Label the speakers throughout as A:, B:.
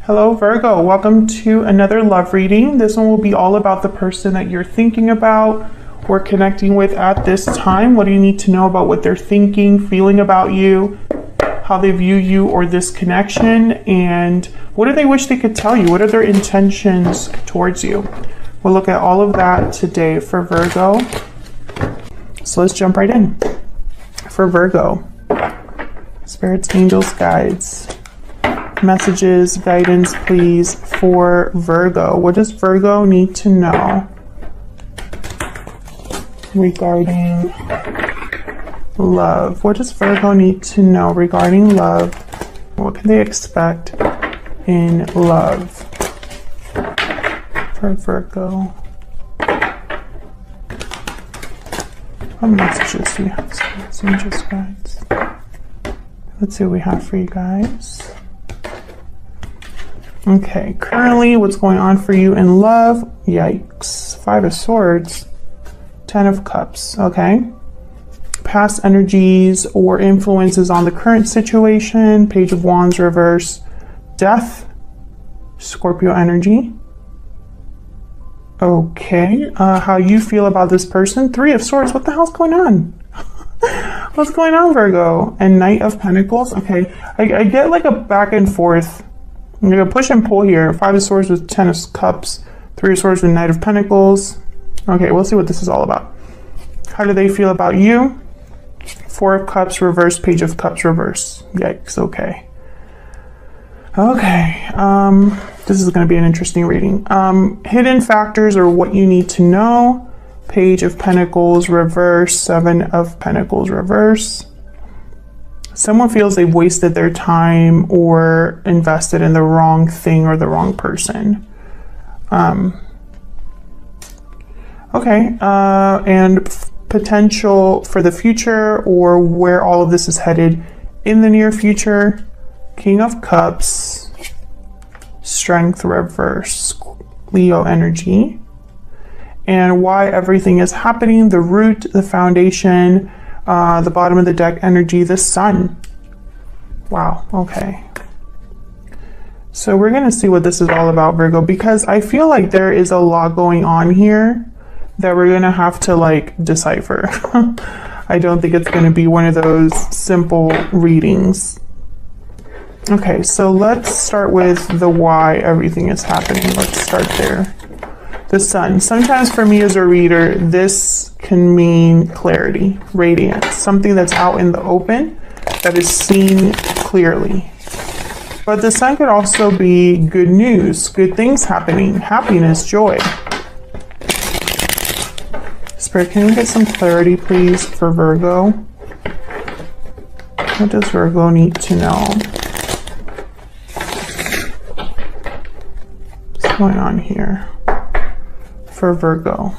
A: Hello Virgo, welcome to another love reading. This one will be all about the person that you're thinking about or connecting with at this time. What do you need to know about what they're thinking, feeling about you, how they view you or this connection, and what do they wish they could tell you? What are their intentions towards you? We'll look at all of that today for Virgo. So let's jump right in. For Virgo, spirits, angels, guides, messages, guidance, please, for Virgo. What does Virgo need to know regarding love? What does Virgo need to know regarding love? What can they expect in love for Virgo? What messages do you have? Spirits, angels, guides. Let's see what we have for you guys. Okay, currently what's going on for you in love? Yikes. 5 of Swords, 10 of Cups, okay? Past energies or influences on the current situation, Page of Wands reverse, Death, Scorpio energy. Okay, how you feel about this person? 3 of Swords, what the hell's going on? What's going on, Virgo? And Knight of Pentacles, okay. I get like a back and forth. I'm going to push and pull here. 5 of Swords with 10 of Cups. 3 of Swords with Knight of Pentacles. Okay, we'll see what this is all about. How do they feel about you? 4 of Cups reverse, Page of Cups reverse. Yikes, okay. Okay, this is going to be an interesting reading. Hidden factors or what you need to know. Page of Pentacles reverse, 7 of Pentacles reverse. Someone feels they've wasted their time or invested in the wrong thing or the wrong person. Okay, and potential for the future or where all of this is headed in the near future. King of Cups, Strength reverse, Leo energy. And why everything is happening, the root, the foundation, the bottom of the deck energy, the Sun. Wow, okay. So we're going to see what this is all about, Virgo, because I feel like there is a lot going on here that we're going to have to like decipher. I don't think it's going to be one of those simple readings. Okay, so let's start with the why everything is happening. Let's start there. The Sun. Sometimes for me as a reader, this can mean clarity, radiance, something that's out in the open that is seen clearly. But the Sun could also be good news, good things happening, happiness, joy. Spirit, can we get some clarity, please, for Virgo? What does Virgo need to know? What's going on here for Virgo?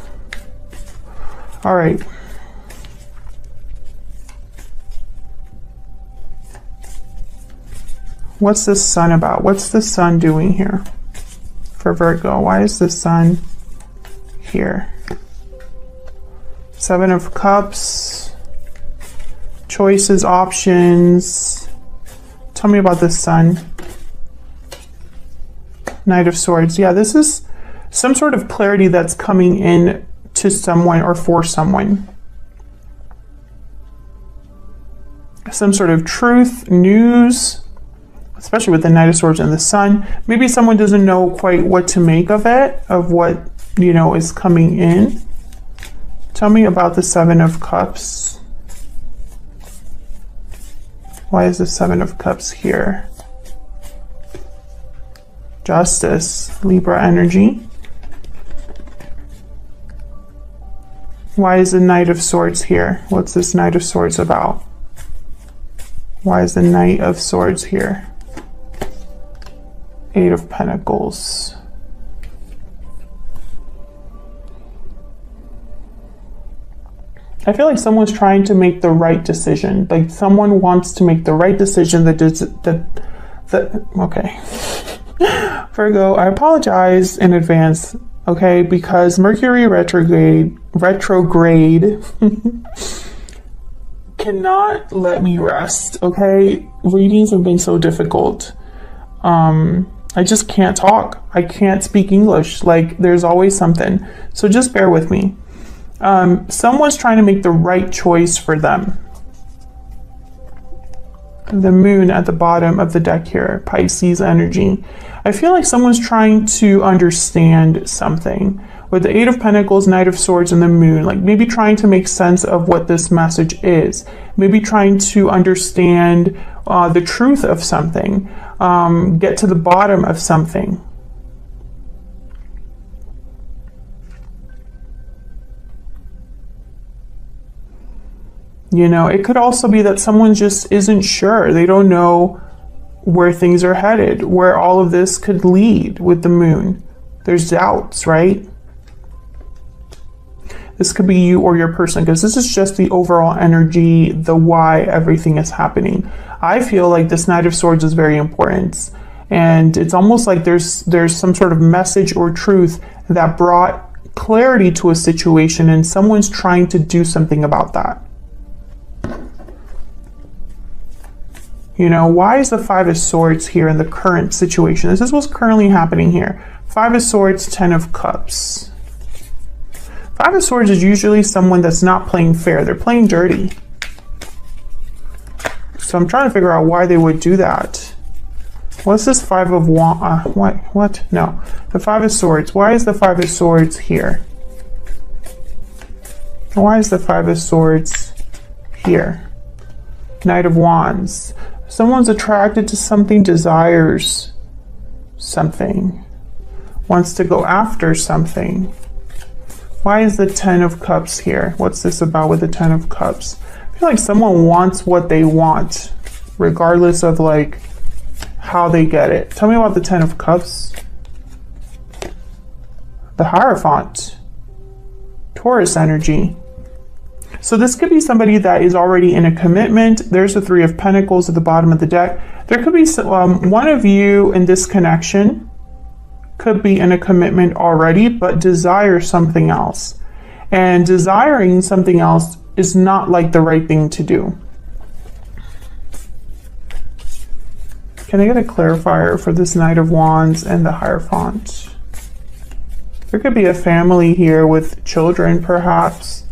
A: All right. What's the Sun about? What's the Sun doing here for Virgo? Why is the Sun here? 7 of Cups, choices, options. Tell me about the Sun. Knight of Swords. Yeah, this is some sort of clarity that's coming in to someone or for someone. Some sort of truth, news, especially with the Knight of Swords and the Sun. Maybe someone doesn't know quite what to make of it, of what, you know, is coming in. Tell me about the 7 of Cups. Why is the 7 of Cups here? Justice, Libra energy. Why is the Knight of Swords here? What's this Knight of Swords about? Why is the Knight of Swords here? 8 of Pentacles. I feel like someone's trying to make the right decision. Like someone wants to make the right decision okay. Virgo, I apologize in advance, okay, because Mercury retrograde cannot let me rest, okay? Readings have been so difficult. I just can't talk. I can't speak English. Like, there's always something. So just bear with me. Someone's trying to make the right choice for them. The moon at the bottom of the deck here, Pisces energy. I feel like someone's trying to understand something. With the Eight of Pentacles, Knight of Swords, and the moon, like maybe trying to make sense of what this message is. Maybe trying to understand the truth of something. Get to the bottom of something. You know, it could also be that someone just isn't sure. They don't know where things are headed, where all of this could lead with the moon. There's doubts, right? This could be you or your person, because this is just the overall energy, the why everything is happening. I feel like this Knight of Swords is very important. And it's almost like there's some sort of message or truth that brought clarity to a situation, and someone's trying to do something about that. You know, why is the Five of Swords here in the current situation? This is what's currently happening here. Five of Swords, Ten of Cups. Five of Swords is usually someone that's not playing fair. They're playing dirty. So I'm trying to figure out why they would do that. What's this Five of Wands? What? No. The Five of Swords. Why is the Five of Swords here? Why is the Five of Swords here? Knight of Wands. Someone's attracted to something, desires something, wants to go after something. Why is the Ten of Cups here? What's this about with the Ten of Cups? I feel like someone wants what they want, regardless of like how they get it. Tell me about the Ten of Cups. The Hierophant. Taurus energy. So this could be somebody that is already in a commitment. There's the Three of Pentacles at the bottom of the deck. There could be one of you in this connection could be in a commitment already, but desire something else. And desiring something else is not like the right thing to do. Can I get a clarifier for this Knight of Wands and the Hierophant? There could be a family here with children, perhaps.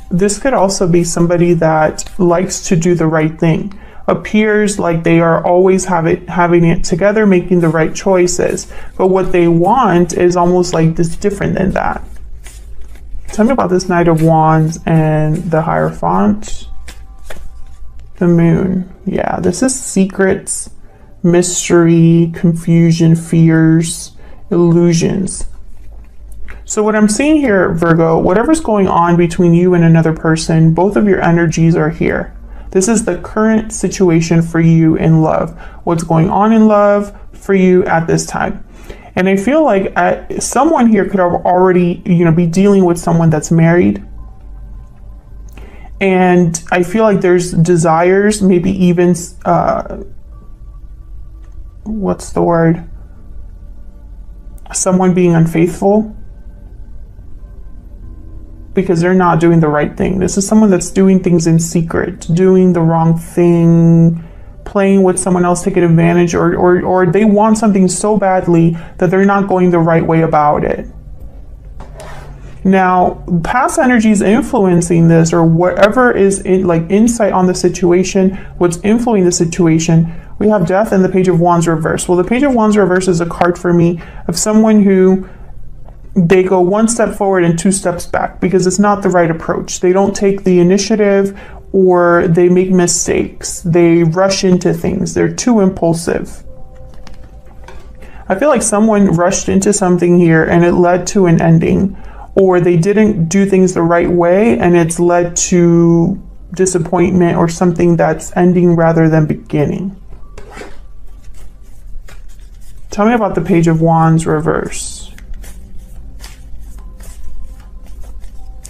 A: This could also be somebody that likes to do the right thing. Appears like they are always having it together, making the right choices. But what they want is almost like this different than that. Tell me about this Knight of Wands and the Hierophant. The moon. Yeah, this is secrets, mystery, confusion, fears, illusions. So what I'm seeing here, Virgo, whatever's going on between you and another person, both of your energies are here. This is the current situation for you in love. What's going on in love for you at this time. And I feel like someone here could have already, be dealing with someone that's married. And I feel like there's desires, maybe even, what's the word? Someone being unfaithful. Because they're not doing the right thing. This is someone that's doing things in secret, doing the wrong thing, playing with someone else, taking advantage, or they want something so badly that they're not going the right way about it. Now, past energy is influencing this, or whatever is insight on the situation, what's influencing the situation. We have Death and the Page of Wands reverse. Well, the Page of Wands reverse is a card for me of someone who they go one step forward and two steps back because it's not the right approach. They don't take the initiative, or they make mistakes. They rush into things. They're too impulsive. I feel like someone rushed into something here and it led to an ending, or they didn't do things the right way and it's led to disappointment or something that's ending rather than beginning. Tell me about the Page of Wands reverse.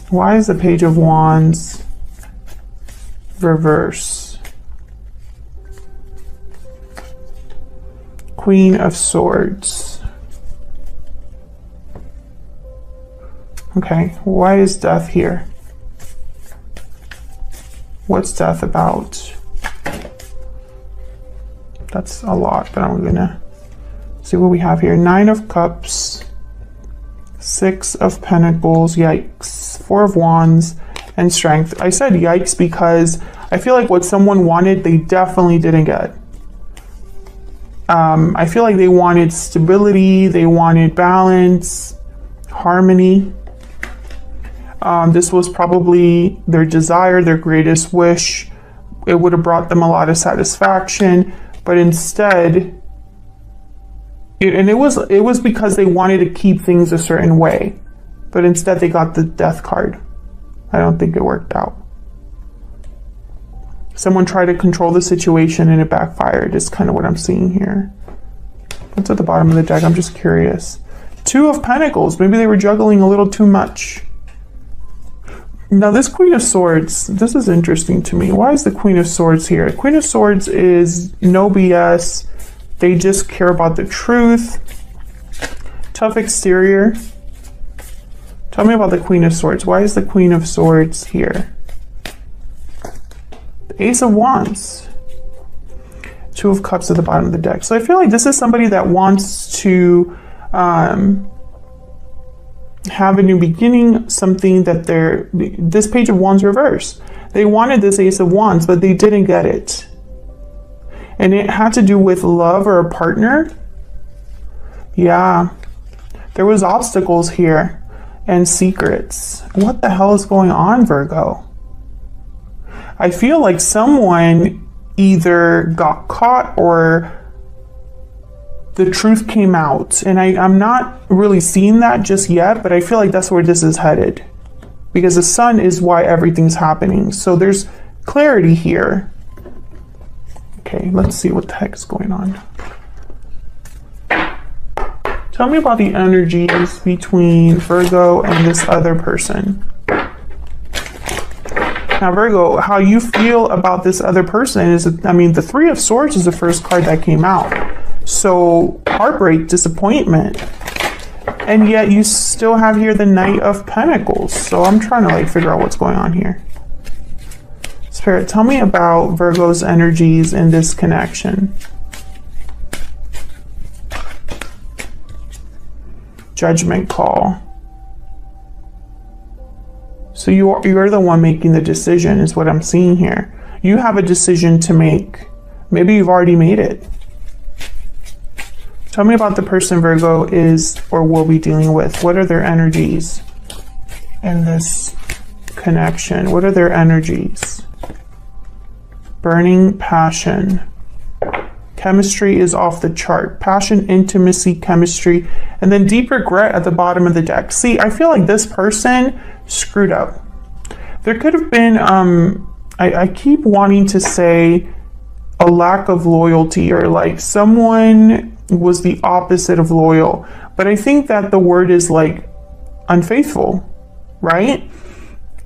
A: Why is the Page of Wands reverse? Queen of Swords. Okay, why is Death here? What's Death about? That's a lot, but I'm gonna see what we have here. 9 of Cups, 6 of Pentacles, yikes, 4 of Wands, and Strength. I said yikes because I feel like what someone wanted, they definitely didn't get. I feel like they wanted stability, they wanted balance, harmony. This was probably their desire, their greatest wish. It would have brought them a lot of satisfaction, but instead, it was because they wanted to keep things a certain way, but instead they got the Death card. I don't think it worked out. Someone tried to control the situation and it backfired, is kind of what I'm seeing here. What's at the bottom of the deck? I'm just curious. 2 of Pentacles. Maybe they were juggling a little too much. Now this Queen of Swords, this is interesting to me. Why is the Queen of Swords here? Queen of Swords is no BS. They just care about the truth. Tough exterior. Tell me about the Queen of Swords. Why is the Queen of Swords here? The Ace of Wands. 2 of Cups at the bottom of the deck. So I feel like this is somebody that wants to have a new beginning, something that this Page of Wands reverse. They wanted this Ace of Wands, but they didn't get it. And it had to do with love or a partner. Yeah, there was obstacles here and secrets. What the hell is going on, Virgo? I feel like someone either got caught or the truth came out. And I'm not really seeing that just yet, but I feel like that's where this is headed. Because the sun is why everything's happening. So there's clarity here. Okay, let's see what the heck is going on. Tell me about the energies between Virgo and this other person. Now, Virgo, how you feel about this other person is, I mean, the 3 of Swords is the first card that came out. So, heartbreak, disappointment. And yet you still have here the Knight of Pentacles. So I'm trying to figure out what's going on here. Spirit, tell me about Virgo's energies in this connection. Judgment call. So you're the one making the decision is what I'm seeing here. You have a decision to make. Maybe you've already made it. Tell me about the person Virgo is or will be dealing with. What are their energies in this connection? What are their energies? Burning passion. Chemistry is off the chart. Passion, intimacy, chemistry, and then deep regret at the bottom of the deck. See, I feel like this person screwed up. There could have been, I keep wanting to say a lack of loyalty, or like someone was the opposite of loyal. But I think that the word is like unfaithful, right?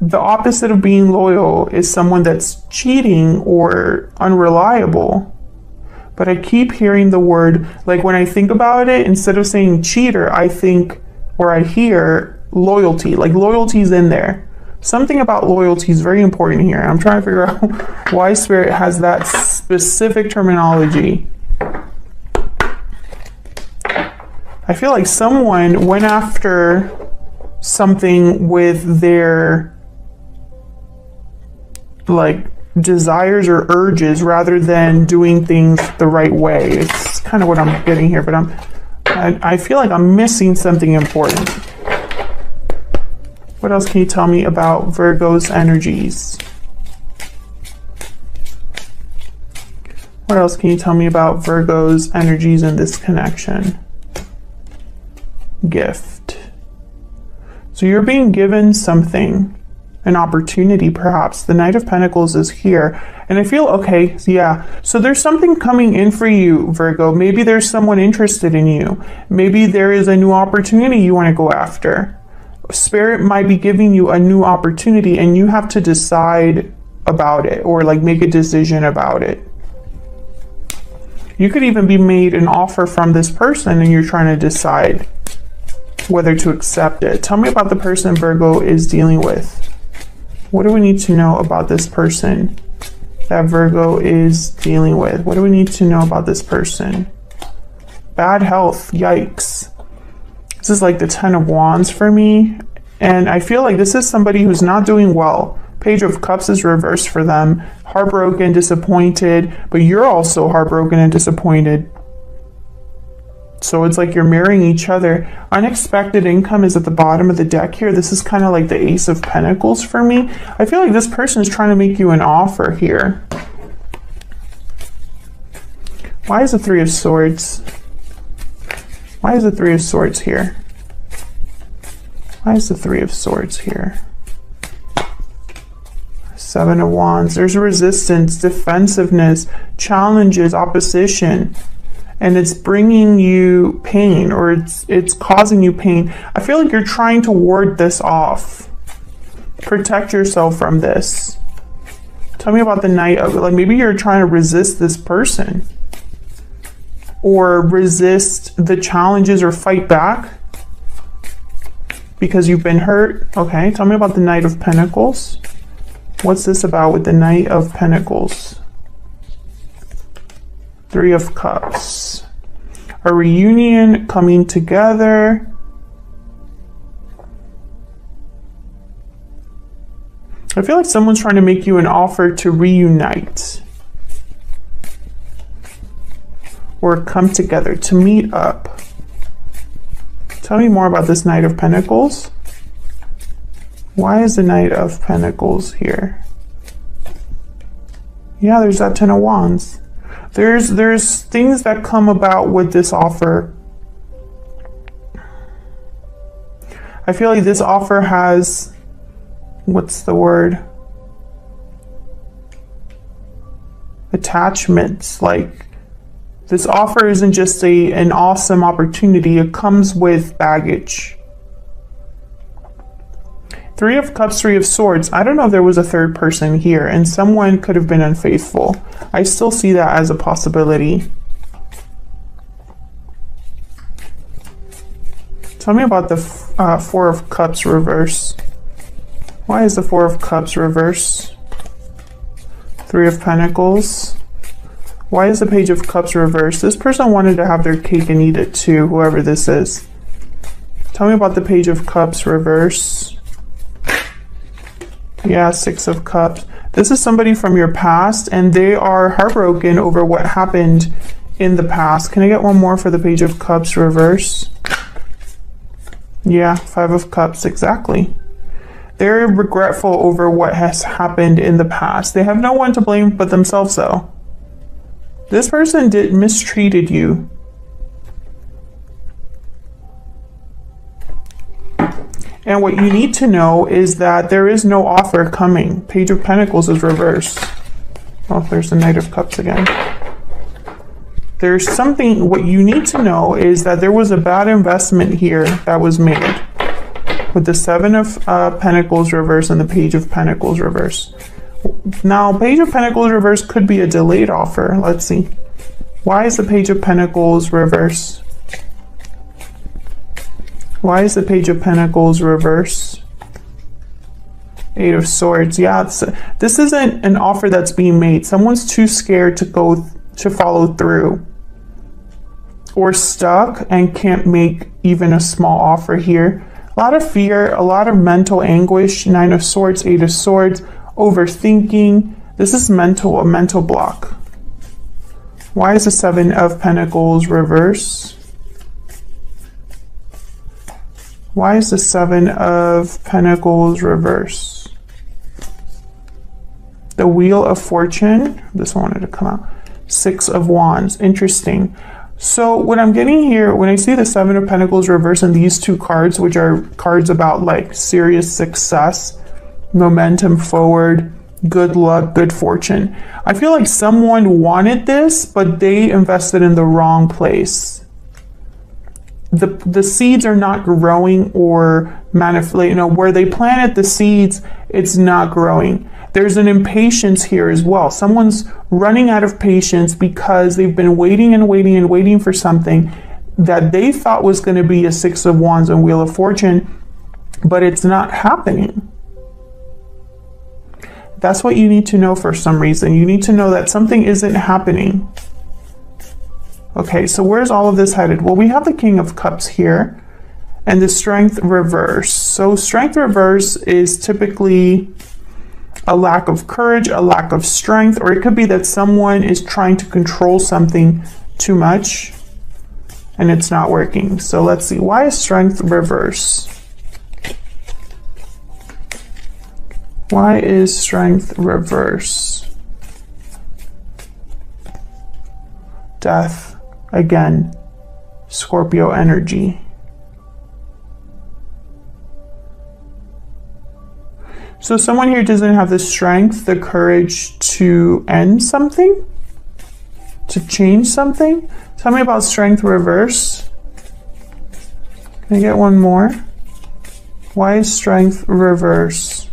A: The opposite of being loyal is someone that's cheating or unreliable. But I keep hearing the word, like when I think about it, instead of saying cheater, I think, or I hear loyalty, like loyalty's in there. Something about loyalty is very important here. I'm trying to figure out why Spirit has that specific terminology. I feel like someone went after something with their like desires or urges rather than doing things the right way. It's kind of what I'm getting here, but I feel like I'm missing something important. What else can you tell me about Virgo's energies? What else can you tell me about Virgo's energies in this connection? Gift. So you're being given something, an opportunity perhaps. The Knight of Pentacles is here. And I feel, okay, yeah. So there's something coming in for you, Virgo. Maybe there's someone interested in you. Maybe there is a new opportunity you want to go after. Spirit might be giving you a new opportunity and you have to decide about it or like make a decision about it. You could even be made an offer from this person and you're trying to decide whether to accept it. Tell me about the person Virgo is dealing with. What do we need to know about this person that Virgo is dealing with? What do we need to know about this person? Bad health, yikes. This is like the 10 of Wands for me. And I feel like this is somebody who's not doing well. Page of Cups is reversed for them. Heartbroken, disappointed, but you're also heartbroken and disappointed. So it's like you're marrying each other. Unexpected income is at the bottom of the deck here. This is kind of like the Ace of Pentacles for me. I feel like this person is trying to make you an offer here. Why is the Three of Swords? Why is the Three of Swords here? Why is the Three of Swords here? Seven of Wands. There's resistance, defensiveness, challenges, opposition. And it's bringing you pain, or it's causing you pain. I feel like you're trying to ward this off. Protect yourself from this. Tell me about the Knight of, like, maybe you're trying to resist this person. Or resist the challenges or fight back because you've been hurt. Okay, tell me about the Knight of Pentacles. What's this about with the Knight of Pentacles? Three of Cups. A reunion, coming together. I feel like someone's trying to make you an offer to reunite. Or come together, to meet up. Tell me more about this Knight of Pentacles. Why is the Knight of Pentacles here? Yeah, there's that Ten of Wands. There's things that come about with this offer. I feel like this offer has, what's the word? Attachments. Like, this offer isn't just an awesome opportunity. It comes with baggage. Three of Cups, Three of Swords. I don't know if there was a third person here, and someone could have been unfaithful. I still see that as a possibility. Tell me about the Four of Cups reverse. Why is the Four of Cups reverse? Three of Pentacles. Why is the Page of Cups reversed? This person wanted to have their cake and eat it too, whoever this is. Tell me about the Page of Cups reverse. Yeah, Six of Cups. This is somebody from your past, and they are heartbroken over what happened in the past. Can I get one more for the Page of Cups reverse? Yeah, Five of Cups, exactly. They're regretful over what has happened in the past. They have no one to blame but themselves, though. This person mistreated you. And what you need to know is that there is no offer coming. Page of Pentacles is reversed. Oh, there's the Knight of Cups again. There's something, what you need to know is that there was a bad investment here that was made. With the Seven of Pentacles reverse and the Page of Pentacles reverse. Now, Page of Pentacles reverse could be a delayed offer. Let's see. Why is the Page of Pentacles reverse? Why is the Page of Pentacles reverse? Eight of Swords. Yeah, this isn't an offer that's being made. Someone's too scared to follow through. Or stuck and can't make even a small offer here. A lot of fear, a lot of mental anguish. Nine of Swords, Eight of Swords, overthinking. This is a mental block. Why is the Seven of Pentacles reverse? Why is the Seven of Pentacles reverse? The Wheel of Fortune. This one wanted to come out. Six of Wands. Interesting. So what I'm getting here, when I see the Seven of Pentacles reverse and these two cards, which are cards about like serious success, momentum forward, good luck, good fortune. I feel like someone wanted this, but they invested in the wrong place. The seeds are not growing or manifesting. You know, where they planted the seeds, it's not growing. There's an impatience here as well. Someone's running out of patience because they've been waiting and waiting and waiting for something that they thought was going to be a Six of Wands and Wheel of Fortune, but it's not happening. That's what you need to know for some reason. You need to know that something isn't happening. Okay, so where's all of this headed? Well, we have the King of Cups here and the Strength reverse. So Strength reverse is typically a lack of courage, a lack of strength, or it could be that someone is trying to control something too much and it's not working. So let's see, why is Strength reverse? Why is Strength reverse? Death, again, Scorpio energy. So someone here doesn't have the strength, the courage to end something, to change something. Tell me about Strength reverse. Can I get one more? Why is Strength reverse?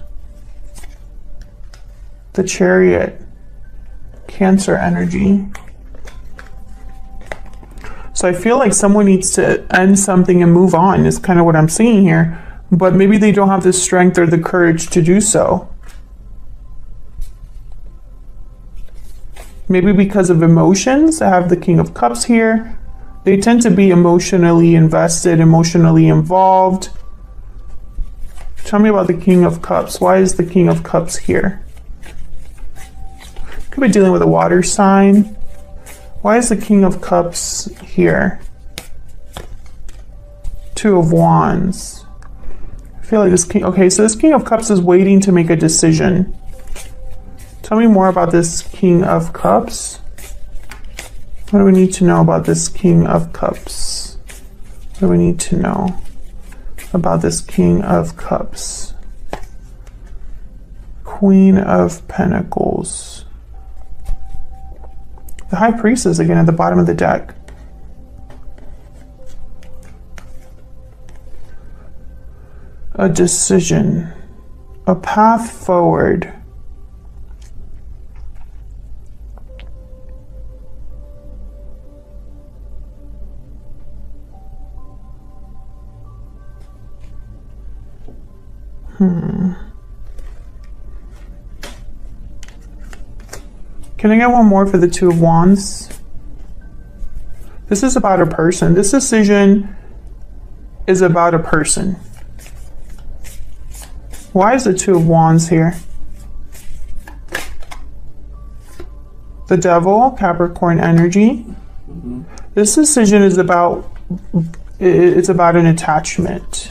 A: The Chariot, Cancer energy. So I feel like someone needs to end something and move on is kind of what I'm seeing here. But maybe they don't have the strength or the courage to do so. Maybe because of emotions. I have the King of Cups here. They tend to be emotionally invested, emotionally involved. Tell me about the King of Cups. Why is the King of Cups here? Could be dealing with a water sign. Why is the King of Cups here? Two of Wands. I feel like this King, okay, so this King of Cups is waiting to make a decision. Tell me more about this King of Cups. What do we need to know about this King of Cups? What do we need to know about this King of Cups? Queen of Pentacles. The High Priestess again at the bottom of the deck. A decision, a path forward. Can I get one more for the Two of Wands? This is about a person. This decision is about a person. Why is the Two of Wands here? The Devil, Capricorn energy. This decision is about, it's about an attachment.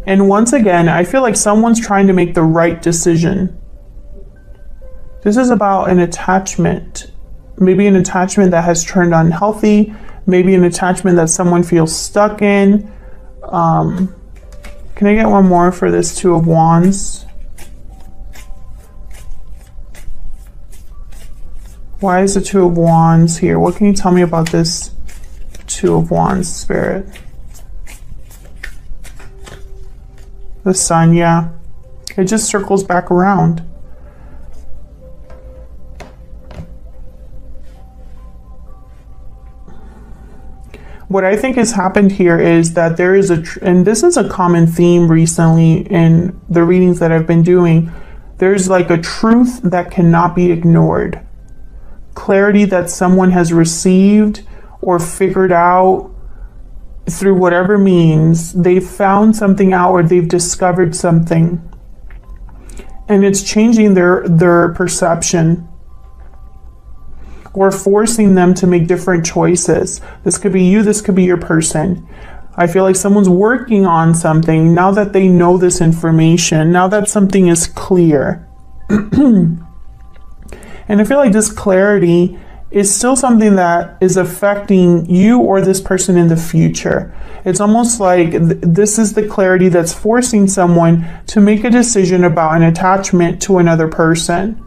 A: And once again, I feel like someone's trying to make the right decision. This is about an attachment. Maybe an attachment that has turned unhealthy. Maybe an attachment that someone feels stuck in. Can I get one more for this Two of Wands? Why is the Two of Wands here? What can you tell me about this Two of Wands, Spirit? The Sun, yeah. It just circles back around. What I think has happened here is that there is and this is a common theme recently in the readings that I've been doing, there's like a truth that cannot be ignored. Clarity that someone has received or figured out through whatever means. They've found something out or they've discovered something. And it's changing their perception, or forcing them to make different choices. This could be you, this could be your person. I feel like someone's working on something now that they know this information, now that something is clear. And I feel like this clarity is still something that is affecting you or this person in the future. It's almost like this is the clarity that's forcing someone to make a decision about an attachment to another person.